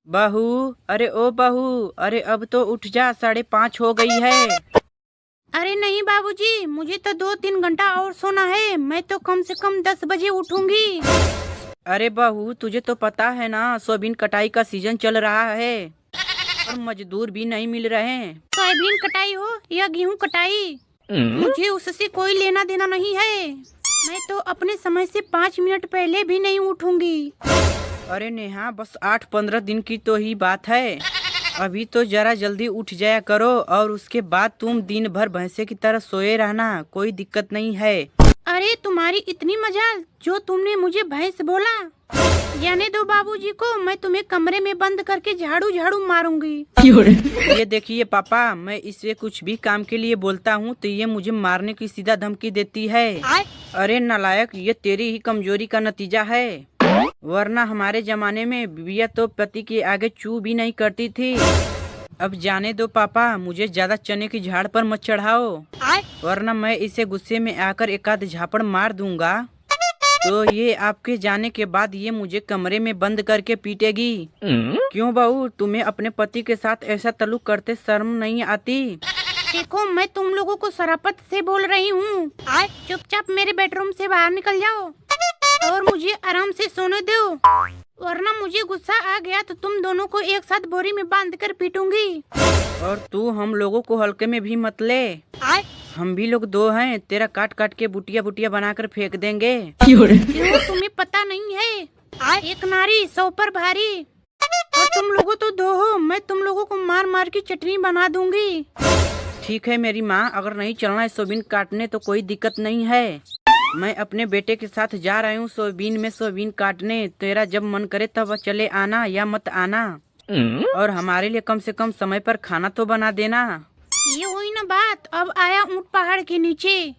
बहू, अरे ओ बहू, अरे अब तो उठ जा, 5:30 हो गई है। अरे नहीं बाबूजी, मुझे तो 2-3 घंटा और सोना है। मैं तो कम से कम 10 बजे उठूंगी। अरे बहू, तुझे तो पता है ना, सोयाबीन कटाई का सीजन चल रहा है और मजदूर भी नहीं मिल रहे हैं। सोयाबीन कटाई हो या गेहूं कटाई, मुझे उससे कोई लेना देना नहीं है। मैं तो अपने समय से 5 मिनट पहले भी नहीं उठूंगी। अरे नेहा, बस 8-15 दिन की तो ही बात है। अभी तो जरा जल्दी उठ जाया करो और उसके बाद तुम दिन भर भैंसे की तरह सोए रहना, कोई दिक्कत नहीं है। अरे तुम्हारी इतनी मजाल जो तुमने मुझे भैंस बोला। जाने दो बाबूजी को, मैं तुम्हें कमरे में बंद करके झाड़ू झाड़ू मारूंगी। ये देखिए पापा, मैं इसे कुछ भी काम के लिए बोलता हूँ तो ये मुझे मारने की सीधा धमकी देती है। अरे नालायक, ये तेरी ही कमजोरी का नतीजा है, वरना हमारे जमाने में बीवियाँ तो पति के आगे चू भी नहीं करती थी। अब जाने दो पापा, मुझे ज्यादा चने की झाड़ पर मत चढ़ाओ, वरना मैं इसे गुस्से में आकर एक आध झापड़ मार दूंगा तो ये आपके जाने के बाद ये मुझे कमरे में बंद करके पीटेगी। क्यों बहू, तुम्हें अपने पति के साथ ऐसा तलुक करते शर्म नहीं आती? देखो, मैं तुम लोगों को शराफत से बोल रही हूँ। चुपचाप मेरे बेडरूम से बाहर निकल जाओ और मुझे आराम से सोने दो, वरना मुझे गुस्सा आ गया तो तुम दोनों को एक साथ बोरी में बांध कर पीटूंगी। और तू हम लोगों को हल्के में भी मत ले, हम भी लोग दो हैं, तेरा काट काट के बुटिया बुटिया बनाकर फेंक देंगे। क्यों, तुम्हें पता नहीं है, एक नारी 100 पर भारी। और तुम लोगों तो दो हो, मैं तुम लोगों को मार मार की चटनी बना दूंगी। ठीक है मेरी माँ, अगर नहीं चलना है सोयाबीन काटने तो कोई दिक्कत नहीं है। मैं अपने बेटे के साथ जा रही हूँ सोयाबीन में सोयाबीन काटने, तेरा जब मन करे तब चले आना या मत आना, और हमारे लिए कम से कम समय पर खाना तो बना देना। ये हुई ना बात, अब आया ऊंट पहाड़ के नीचे।